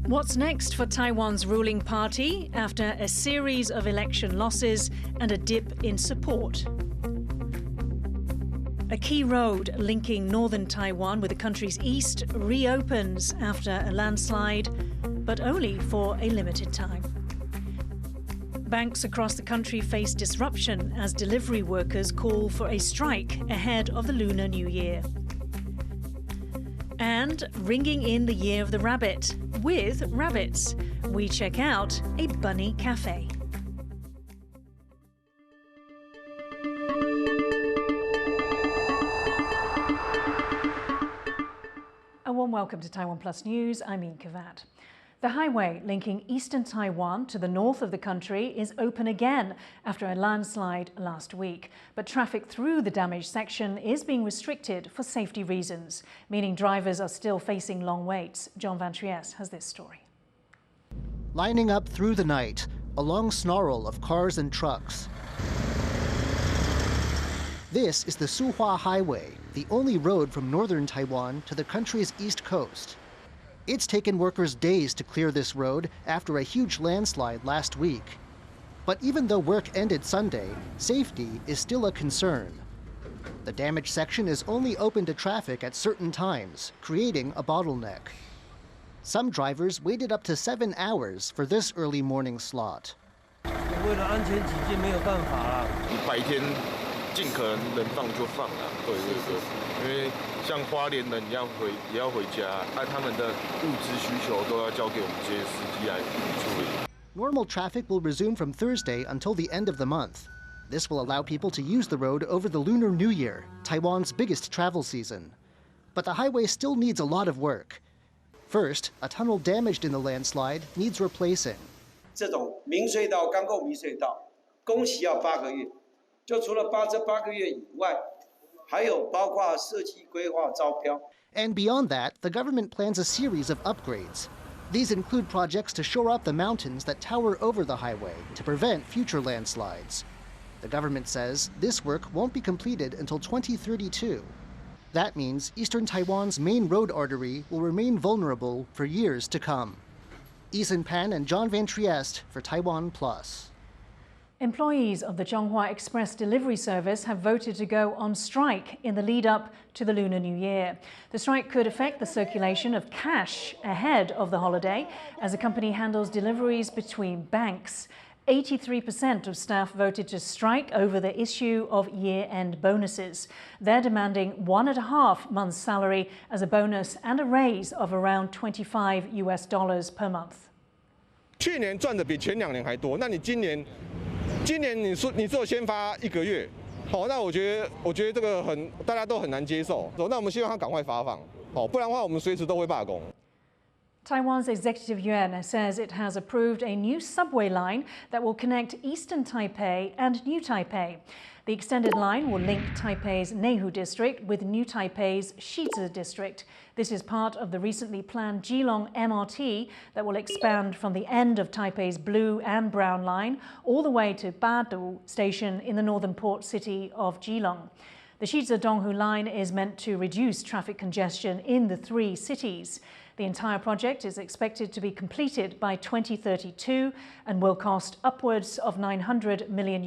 What's next for Taiwan's ruling party after a series of election losses and a dip in support? A key road linking northern Taiwan with the country's east reopens after a landslide, but only for a limited time. Banks across the country face disruption as delivery workers call for a strike ahead of the Lunar New Year. And ringing in the Year of the Rabbit with rabbits, we check out a bunny cafe. A warm welcome to TaiwanPlus News. I'm Yin Khvat. The highway linking eastern Taiwan to the north of the country is open again after a landslide last week. But traffic through the damaged section is being restricted for safety reasons, meaning drivers are still facing long waits. John Van Trieste has this story. Lining up through the night, a long snarl of cars and trucks. This is the Zhenghua Highway, the only road from northern Taiwan to the country's east coast. It's taken workers days to clear this road after a huge landslide last week. But even though work ended Sunday, safety is still a concern. The damaged section is only open to traffic at certain times, creating a bottleneck. Some drivers waited up to 7 hours for this early morning slot. 为了安全起见，没有办法啦。白天尽可能能放就放啊，对，因为像花莲人也要回家，他们的物资需求都要交给我们这些司机来处理。Normal traffic will resume from Thursday until the end of the month. This will allow people to use the road over the Lunar New Year, Taiwan's biggest travel season. But the highway still needs a lot of work. First, a tunnel damaged in the landslide needs replacing. 这种明隧道刚够明隧道，工期要8个月。 就除了这8个月以外，还有包括设计规划招标。 And beyond that, the government plans a series of upgrades. These include projects to shore up the mountains that tower over the highway to prevent future landslides. The government says this work won't be completed until 2032. That means eastern Taiwan's main road artery will remain vulnerable for years to come. Ethan Pan and John Van Trieste for TaiwanPlus. Employees of the Zhenghua Express delivery service have voted to go on strike in the lead-up to the Lunar New Year. The strike could affect the circulation of cash ahead of the holiday as the company handles deliveries between banks. 83% of staff voted to strike over the issue of year-end bonuses. They're demanding 1.5 months' salary as a bonus and a raise of around $25 per month. 去年赚的比前2年还多，那你今年你只有先发1个月，好，那我觉得这个大家都很难接受，那我们希望他赶快发放，好，不然的话我们随时都会罢工。 Taiwan's Executive Yuan says it has approved a new subway line that will connect eastern Taipei and New Taipei. The extended line will link Taipei's Neihu district with New Taipei's Shizi district. This is part of the recently planned Keelung MRT that will expand from the end of Taipei's Blue and Brown line all the way to Badu station in the northern port city of Keelung. The Shizi-Donghu line is meant to reduce traffic congestion in the 3 cities. The entire project is expected to be completed by 2032 and will cost upwards of $900 million.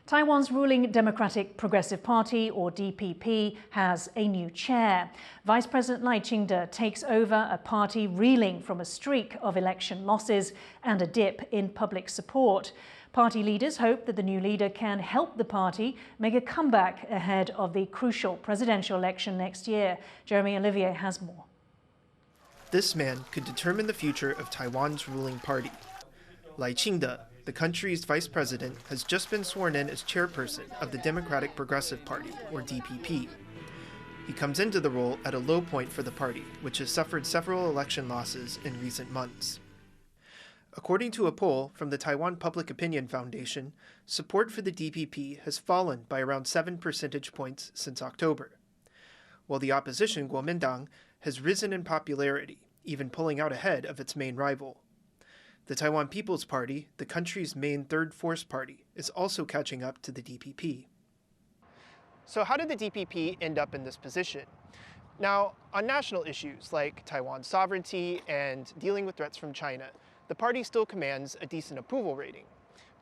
Taiwan's ruling Democratic Progressive Party, or DPP, has a new chair. Vice President Lai Ching-te takes over a party reeling from a streak of election losses and a dip in public support. Party leaders hope that the new leader can help the party make a comeback ahead of the crucial presidential election next year. Jeremy Olivier has more. This man could determine the future of Taiwan's ruling party. Lai Ching-te, the country's vice president, has just been sworn in as chairperson of the Democratic Progressive Party, or DPP. He comes into the role at a low point for the party, which has suffered several election losses in recent months. According to a poll from the Taiwan Public Opinion Foundation, support for the DPP has fallen by around 7 percentage points since October, while the opposition Kuomintang has risen in popularity, even pulling out ahead of its main rival. The Taiwan People's Party, the country's main third force party, is also catching up to the DPP. So how did the DPP end up in this position? Now, on national issues like Taiwan's sovereignty and dealing with threats from China, the party still commands a decent approval rating.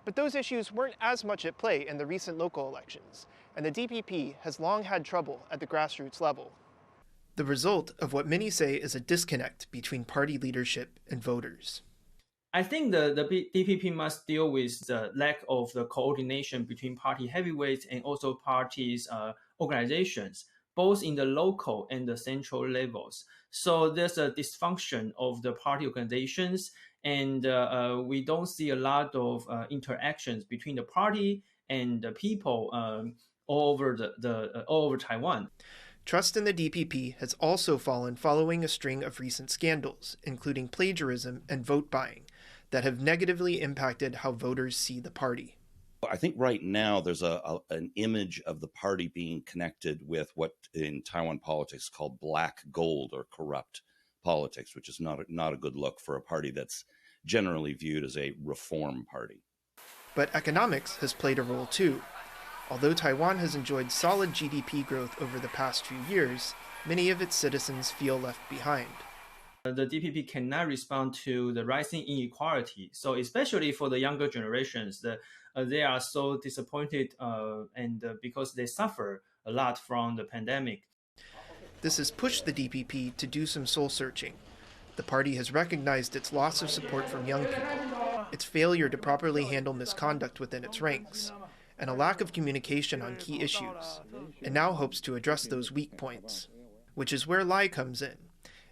But those issues weren't as much at play in the recent local elections, and the DPP has long had trouble at the grassroots level. The result of what many say is a disconnect between party leadership and voters. I think the DPP must deal with the lack of the coordination between party heavyweights and also parties' organizations, both in the local and the central levels. So there's a dysfunction of the party organizations, and we don't see a lot of interactions between the party and the people all over Taiwan. Trust in the DPP has also fallen following a string of recent scandals, including plagiarism and vote buying, that have negatively impacted how voters see the party. I think right now there's an image of the party being connected with what in Taiwan politics is called black gold or corrupt politics, which is not a good look for a party that's generally viewed as a reform party. But economics has played a role too. Although Taiwan has enjoyed solid GDP growth over the past few years, many of its citizens feel left behind. The DPP cannot respond to the rising inequality. So especially for the younger generations, they are so disappointed and because they suffer a lot from the pandemic. This has pushed the DPP to do some soul searching. The party has recognized its loss of support from young people, its failure to properly handle misconduct within its ranks, and a lack of communication on key issues, and now hopes to address those weak points, which is where Lai comes in.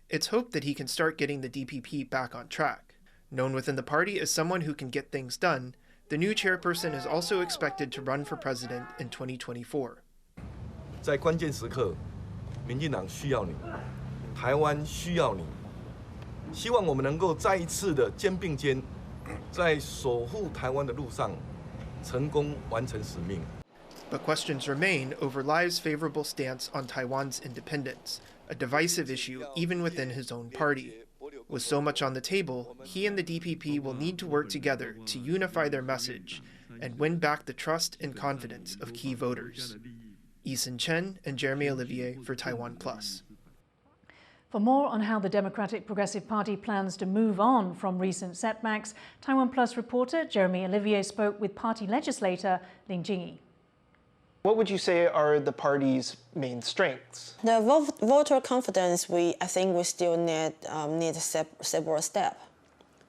It's hoped that he can start getting the DPP back on track. Known within the party as someone who can get things done, the new chairperson is also expected to run for president in 2024. 在关键时刻，民进党需要你，台湾需要你。希望我们能够再一次的肩并肩，在守护台湾的路上，成功完成使命。 But questions remain over Lai's favorable stance on Taiwan's independence, a divisive issue even within his own party. With so much on the table, he and the DPP will need to work together to unify their message and win back the trust and confidence of key voters. Eason Chen and Jeremy Olivier for TaiwanPlus. For more on how the Democratic Progressive Party plans to move on from recent setbacks, TaiwanPlus reporter Jeremy Olivier spoke with party legislator Lin Jingyi. What would you say are the party's main strengths? The voter confidence, I think we still need several steps.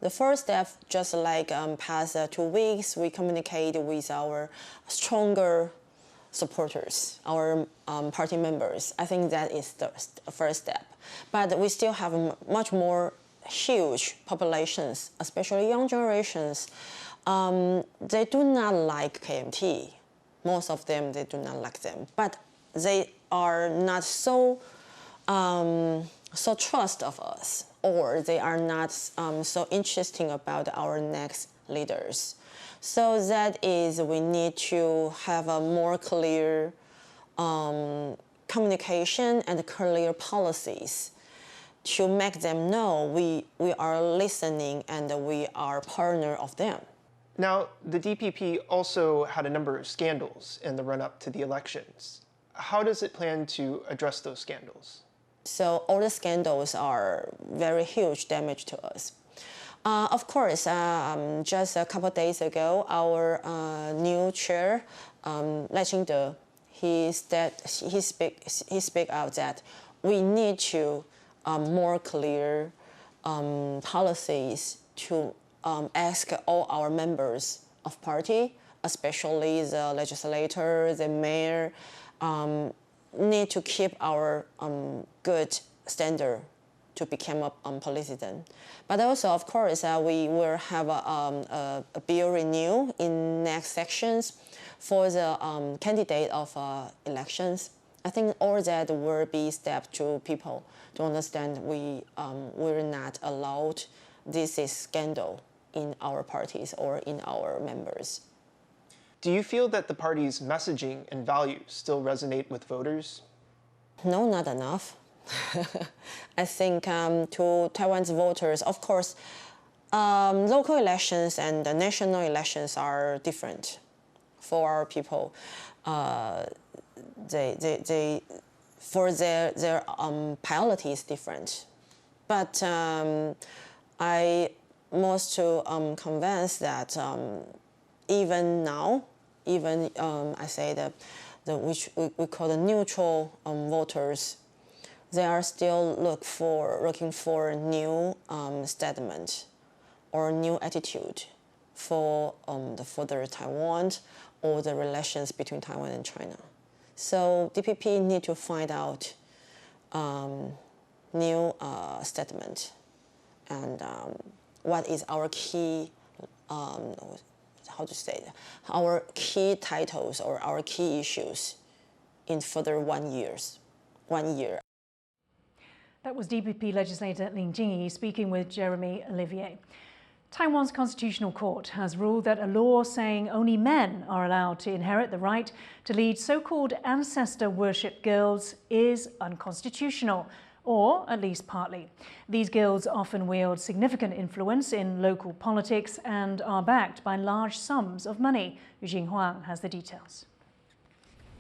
The first step, just like past 2 weeks, we communicate with our stronger supporters, our party members. I think that is the first step. But we still have much more huge populations, especially young generations. They do not like KMT. Most of them, they do not like them. But they are not so trust of us, or they are not so interesting about our next leaders. So that is, we need to have a more clear communication and clear policies to make them know we are listening and we are partner of them. Now, the DPP also had a number of scandals in the run-up to the elections. How does it plan to address those scandals? So all the scandals are very huge damage to us. Of course, just a couple of days ago, our new chair, Lai Ching-te, he speak out that we need to more clear policies to ask all our members of party, especially the legislator, the mayor, need to keep our good standard to become a president. But also, of course, we will have a bill renew in next sections for the candidate of elections. I think all that will be step to people to understand we will not allow this scandal in our parties or in our members. Do you feel that the party's messaging and values still resonate with voters? No, not enough. I think to Taiwan's voters, of course, local elections and the national elections are different for our people. for their priority is different. But I most convinced that even now, I say that which we call the neutral voters, they are still looking for new statement or new attitude for the further Taiwan or the relations between Taiwan and China. So DPP need to find out new statement and what is our key, how to say that, our key titles or our key issues in further 1 year. That was DPP legislator Lin Jingyi speaking with Jeremy Olivier. Taiwan's Constitutional Court has ruled that a law saying only men are allowed to inherit the right to lead so-called ancestor worship guilds is unconstitutional, or at least partly. These guilds often wield significant influence in local politics and are backed by large sums of money. Zhenghua has the details.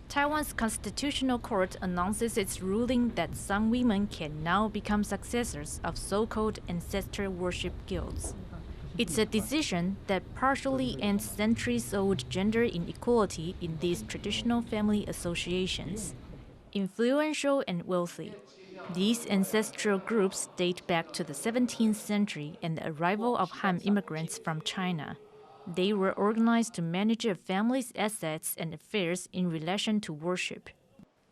Taiwan's Constitutional Court announces its ruling that some women can now become successors of so-called ancestor worship guilds. It's a decision that partially ends centuries-old gender inequality in these traditional family associations. Influential and wealthy, these ancestral groups date back to the 17th century and the arrival of Han immigrants from China. They were organized to manage a family's assets and affairs in relation to worship.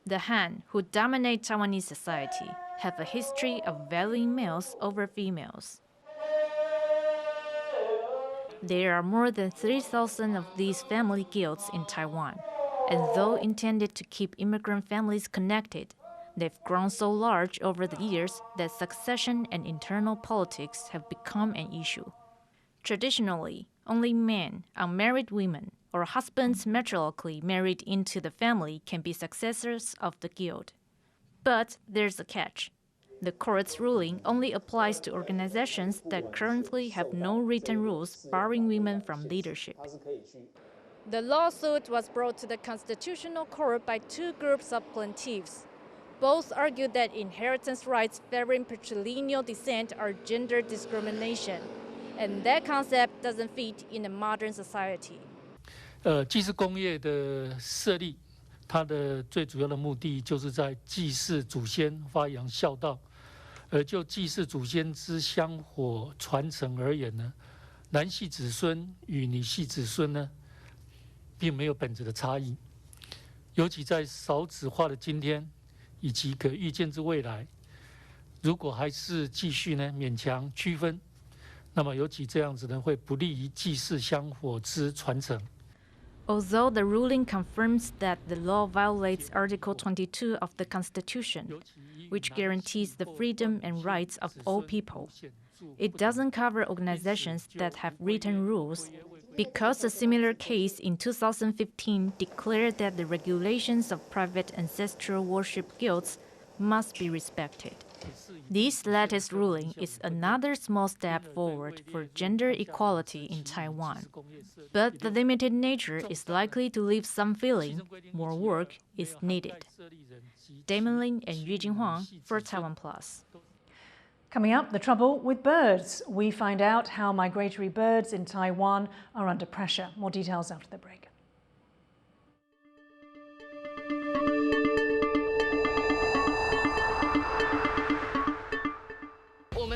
The Han, who dominate Taiwanese society, have a history of valuing males over females. There are more than 3,000 of these family guilds in Taiwan, and though intended to keep immigrant families connected, they've grown so large over the years that succession and internal politics have become an issue. Traditionally, only men, unmarried women, or husbands matriarchally married into the family can be successors of the guild. But there's a catch. The court's ruling only applies to organizations that currently have no written rules barring women from leadership. The lawsuit was brought to the Constitutional Court by two groups of plaintiffs. Both argued that inheritance rights favoring patrilineal descent are gender discrimination, and that concept doesn't fit in a modern society. 祭祀工业的设立，它的最主要的目的就是在祭祀祖先、发扬孝道。而就祭祀祖先之香火传承而言呢，男系子孙与女系子孙呢，并没有本质的差异。尤其在少子化的今天，以及可预见之未来，如果还是继续呢勉强区分，那么尤其这样子呢，会不利于祭祀香火之传承。Although the ruling confirms that the law violates Article 22 of the Constitution, which guarantees the freedom and rights of all people, it doesn't cover organizations that have written rules, because a similar case in 2015 declared that the regulations of private ancestral worship guilds must be respected. This latest ruling is another small step forward for gender equality in Taiwan. But the limited nature is likely to leave some feeling more work is needed. Damon Lin and Yujing Huang for TaiwanPlus. Coming up, the trouble with birds. We find out how migratory birds in Taiwan are under pressure. More details after the break.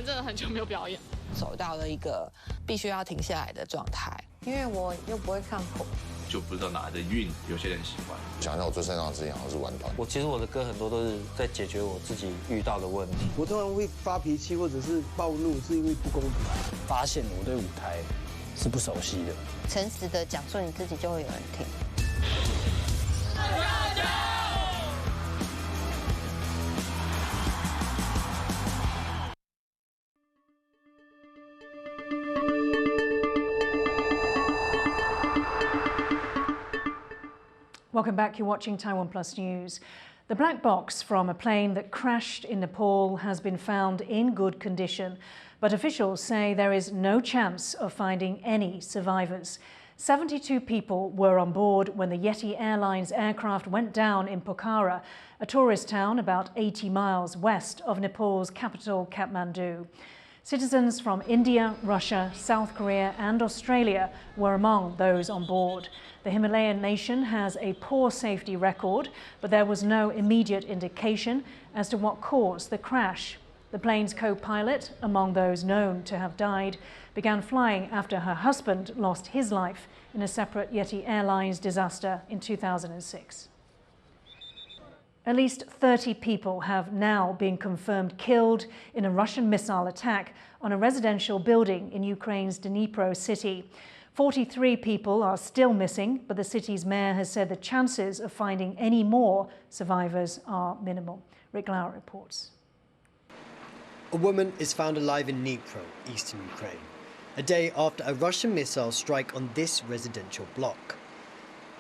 真的很久没有表演，走到了一个必须要停下来的状态。因为我又不会看谱，就不知道哪来的运，有些人喜欢。想想我最擅长的事情好像是玩团。其实我的歌很多都是在解决我自己遇到的问题。我通常会发脾气或者是暴怒，是因为不公平。发现我对舞台是不熟悉的。诚实的讲述你自己，就会有人听。 Welcome back. You're watching TaiwanPlus News. The black box from a plane that crashed in Nepal has been found in good condition, but officials say there is no chance of finding any survivors. 72 people were on board when the Yeti Airlines aircraft went down in Pokhara, a tourist town about 80 miles west of Nepal's capital, Kathmandu. Citizens from India, Russia, South Korea and Australia were among those on board. The Himalayan nation has a poor safety record, but there was no immediate indication as to what caused the crash. The plane's co-pilot, among those known to have died, began flying after her husband lost his life in a separate Yeti Airlines disaster in 2006. At least 30 people have now been confirmed killed in a Russian missile attack on a residential building in Ukraine's Dnipro city. 43 people are still missing, but the city's mayor has said the chances of finding any more survivors are minimal. Rick Lauer reports. A woman is found alive in Dnipro, eastern Ukraine, a day after a Russian missile strike on this residential block.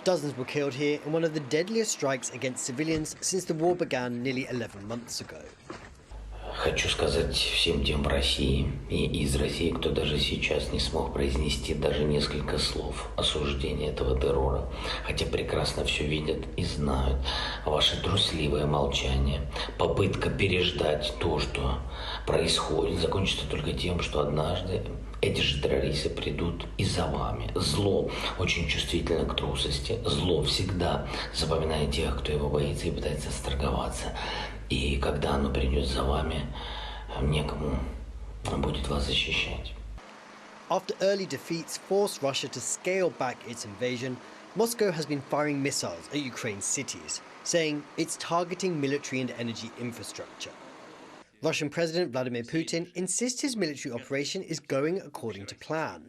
Dozens were killed here in one of the deadliest strikes against civilians since the war began nearly 11 months ago. Хочу сказать всем тем в России и из России, кто даже сейчас не смог произнести даже несколько слов осуждения этого террора, хотя прекрасно все видят и знают. Ваше трусливое молчание, попытка переждать то, что происходит, закончится только тем, что однажды эти же террористы придут и за вами. Зло очень чувствительно к трусости. Зло всегда запоминает тех, кто его боится и пытается сторговаться. И когда оно придет за вами, некому будет вас защищать. After early defeats forced Russia to scale back its invasion, Moscow has been firing missiles at Ukraine's cities, saying it's targeting military and energy infrastructure. Russian President Vladimir Putin insists his military operation is going according to plan.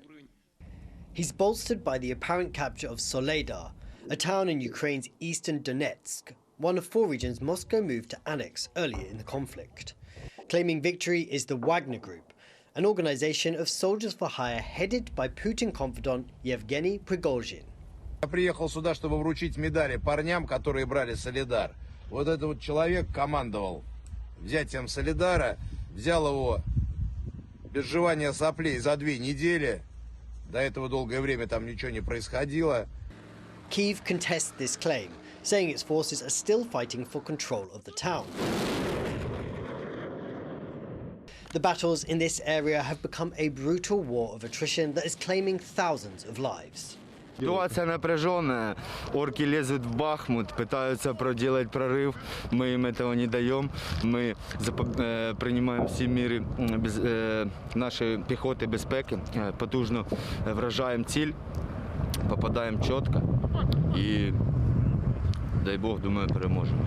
He's bolstered by the apparent capture of Soledar, a town in Ukraine's eastern Donetsk, one of 4 regions Moscow moved to annex earlier in the conflict. Claiming victory is the Wagner Group, an organization of soldiers for hire headed by Putin confidant Yevgeny Prigozhin. Я приехал сюда, чтобы вручить медали парням, которые брали Солидар. Вот этот вот человек командовал взятием Солидара, взял его без жевания соплей за 2 недели. До этого долгое время там ничего не происходило. Kyiv contests this claim, saying its forces are still fighting for control of the town. The battles in this area have become a brutal war of attrition that is claiming thousands of lives. Ситуация напряженная. Орки лезут в Бахмут, пытаются проделать прорыв. Мы им этого не даем. Мы принимаем всі міри нашої піхоти безпеки. Потужно вражаємо ціль, попадаємо чітко і, дай Бог, думаю, переможемо.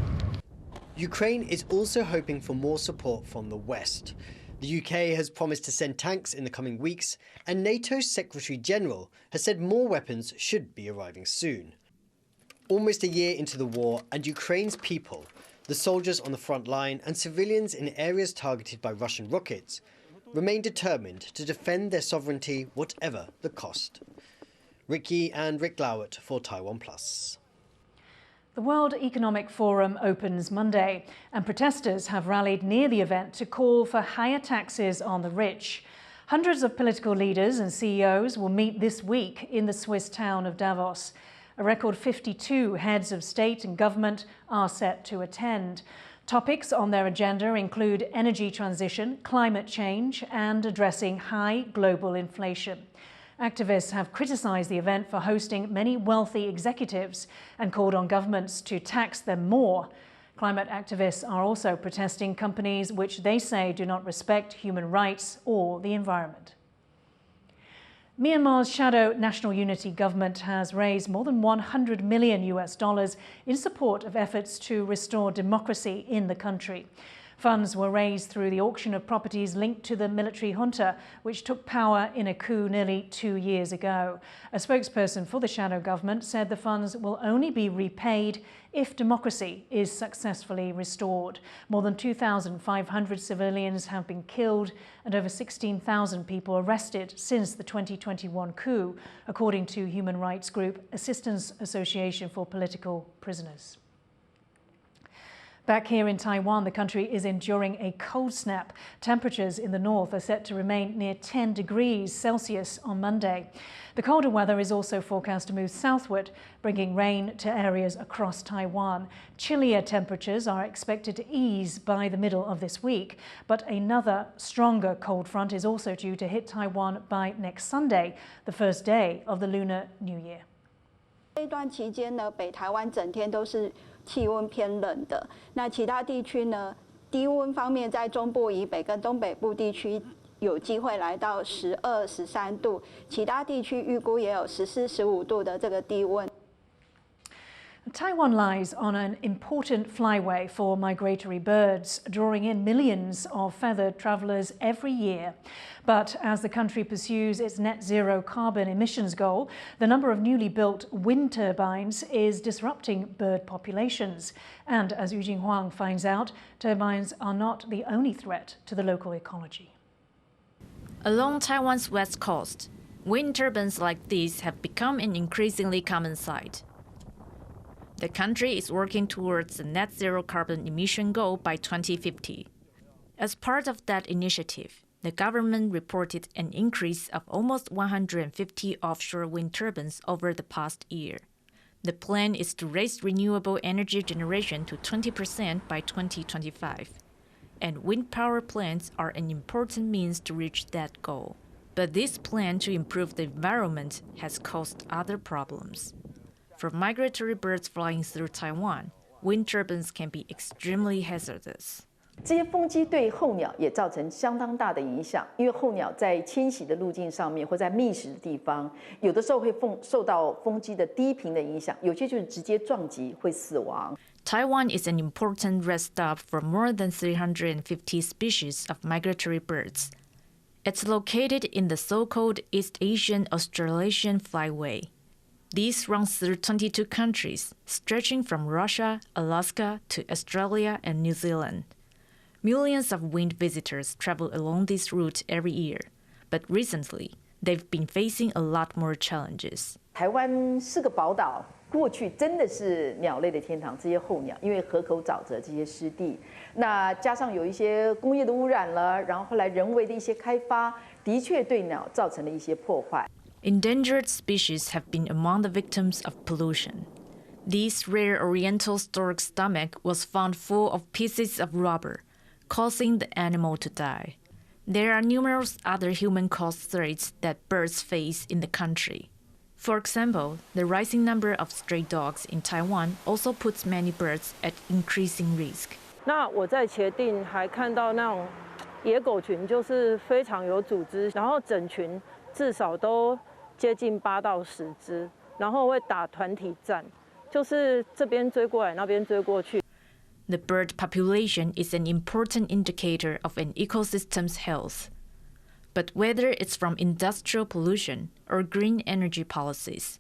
Ukraine is also hoping for more support from the West. The UK has promised to send tanks in the coming weeks, and NATO's Secretary-General has said more weapons should be arriving soon. Almost a year into the war, and Ukraine's people, the soldiers on the front line and civilians in areas targeted by Russian rockets, remain determined to defend their sovereignty whatever the cost. Rick Yi and Rick Lowett for TaiwanPlus. The World Economic Forum opens Monday, and protesters have rallied near the event to call for higher taxes on the rich. Hundreds of political leaders and CEOs will meet this week in the Swiss town of Davos. A record 52 heads of state and government are set to attend. Topics on their agenda include energy transition, climate change, and addressing high global inflation. Activists have criticised the event for hosting many wealthy executives and called on governments to tax them more. Climate activists are also protesting companies which they say do not respect human rights or the environment. Myanmar's shadow National Unity government has raised more than $100 million in support of efforts to restore democracy in the country. Funds were raised through the auction of properties linked to the military junta, which took power in a coup nearly 2 years ago. A spokesperson for the shadow government said the funds will only be repaid if democracy is successfully restored. More than 2,500 civilians have been killed and over 16,000 people arrested since the 2021 coup, according to human rights group Assistance Association for Political Prisoners. Back here in Taiwan, the country is enduring a cold snap. Temperatures in the north are set to remain near 10 degrees Celsius on Monday. The colder weather is also forecast to move southward, bringing rain to areas across Taiwan. Chillier temperatures are expected to ease by the middle of this week, but another stronger cold front is also due to hit Taiwan by next Sunday, the first day of the Lunar New Year. 这一段期间呢，北台湾整天都是气温偏冷的。那其他地区呢，低温方面在中部以北跟东北部地区有机会来到12、13度，其他地区预估也有14、15度的这个低温。 Taiwan lies on an important flyway for migratory birds, drawing in millions of feathered travellers every year. But as the country pursues its net zero carbon emissions goal, the number of newly built wind turbines is disrupting bird populations. And as Yu Jinghuang finds out, turbines are not the only threat to the local ecology. Along Taiwan's west coast, wind turbines like these have become an increasingly common sight. The country is working towards the net zero carbon emission goal by 2050. As part of that initiative, the government reported an increase of almost 150 offshore wind turbines over the past year. The plan is to raise renewable energy generation to 20% by 2025. And wind power plants are an important means to reach that goal. But this plan to improve the environment has caused other problems. For migratory birds flying through Taiwan, wind turbines can be extremely hazardous. 这些风机对候鸟也造成相当大的影响，因为候鸟在迁徙的路径上面或在觅食的地方，有的时候会受到风机的低频的影响，有些就是直接撞击会死亡。 Taiwan is an important rest stop for more than 350 species of migratory birds. It's located in the so-called East Asian Australasian Flyway. This runs through 22 countries, stretching from Russia, Alaska to Australia and New Zealand. Millions of wind visitors travel along this route every year, but recently, they've been facing a lot more challenges. 台湾是个宝岛，过去真的是鸟类的天堂，这些候鸟，因为河口沼泽这些湿地，那加上有一些工业的污染了，然后后来人为的一些开发，的确对鸟造成了一些破坏。 Endangered species have been among the victims of pollution. This rare oriental stork stomach was found full of pieces of rubber, causing the animal to die. There are numerous other human-caused threats that birds face in the country. For example, the rising number of stray dogs in Taiwan also puts many birds at increasing risk. 那我在茄萣还看到那种野狗群，就是非常有组织，然后整群至少都接近8到10只，然后会打团体战，就是这边追过来，那边追过去。 The bird population is an important indicator of an ecosystem's health. But whether it's from industrial pollution or green energy policies,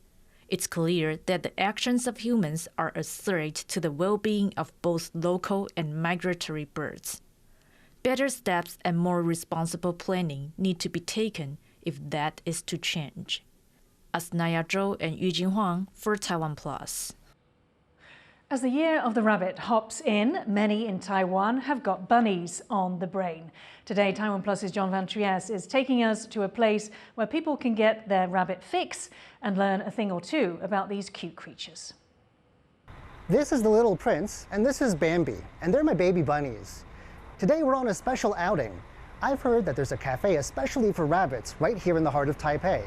it's clear that the actions of humans are a threat to the well-being of both local and migratory birds. Better steps and more responsible planning need to be taken if that is to change. Asnaya Zhou and Yu Jinghuang for TaiwanPlus. As the year of the rabbit hops in, many in Taiwan have got bunnies on the brain. Today, TaiwanPlus's John Van Trieste is taking us to a place where people can get their rabbit fix and learn a thing or two about these cute creatures. This is the little prince, and this is Bambi, and they're my baby bunnies. Today we're on a special outing. I've heard that there's a cafe especially for rabbits right here in the heart of Taipei.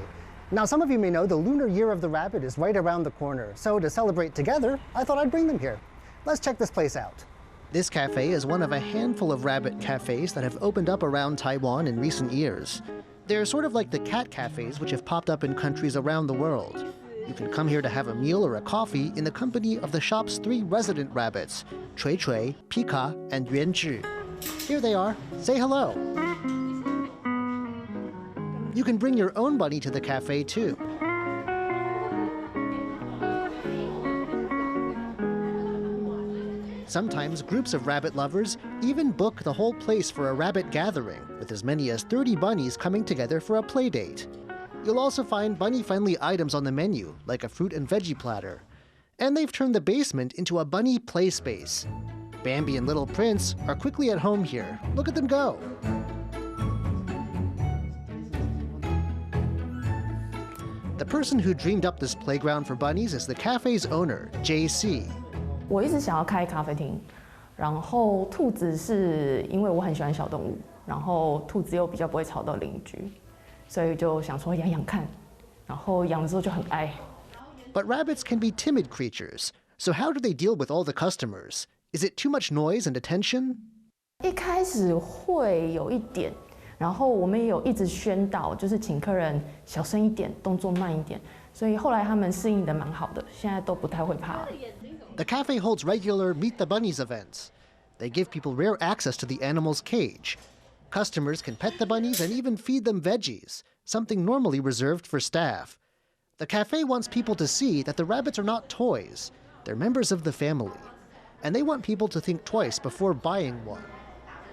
Now, some of you may know the Lunar Year of the Rabbit is right around the corner, so to celebrate together, I thought I'd bring them here. Let's check this place out. This cafe is one of a handful of rabbit cafes that have opened up around Taiwan in recent years. They're sort of like the cat cafes which have popped up in countries around the world. You can come here to have a meal or a coffee in the company of the shop's 3 resident rabbits, Cui Cui, Pika, and Yuanzhi. Here they are. Say hello. You can bring your own bunny to the cafe, too. Sometimes groups of rabbit lovers even book the whole place for a rabbit gathering, with as many as 30 bunnies coming together for a play date. You'll also find bunny-friendly items on the menu, like a fruit and veggie platter. And they've turned the basement into a bunny play space. Bambi and Little Prince are quickly at home here. Look at them go. The person who dreamed up this playground for bunnies is the cafe's owner, JC. 我一直想要开咖啡厅，然后兔子是因为我很喜欢小动物，然后兔子又比较不会吵到邻居，所以就想说养养看，然后养了之后就很爱。But rabbits can be timid creatures, so how do they deal with all the customers? Is it too much noise and attention? 一开始会有一点，然后我们也有一直宣导，就是请客人小声一点，动作慢一点，所以后来他们适应得蛮好的，现在都不太会怕。The cafe holds regular Meet the Bunnies events. They give people rare access to the animal's cage. Customers can pet the bunnies and even feed them veggies, something normally reserved for staff. The cafe wants people to see that the rabbits are not toys. They're members of the family. And they want people to think twice before buying one.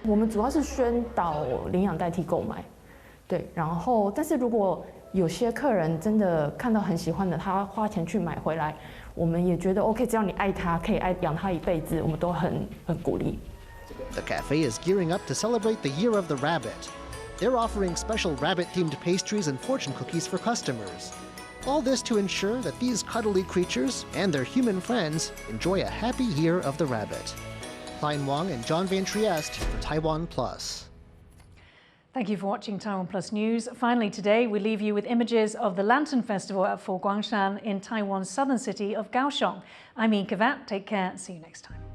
我们主要是宣导领养代替购买，对，然后但是如果有些客人真的看到很喜欢的，他花钱去买回来，我们也觉得 OK， 只要你爱他，可以养他一辈子，我们都很鼓励。The cafe is gearing up to celebrate the Year of the Rabbit. They're offering special rabbit-themed pastries and fortune cookies for customers. All this to ensure that these cuddly creatures and their human friends enjoy a happy Year of the Rabbit. Klein Wang and John Van Trieste for TaiwanPlus. Thank you for watching TaiwanPlus News. Finally today, we leave you with images of the Lantern Festival at Fo Guangshan in Taiwan's southern city of Kaohsiung. I'm Yin Khvat. Take care. See you next time.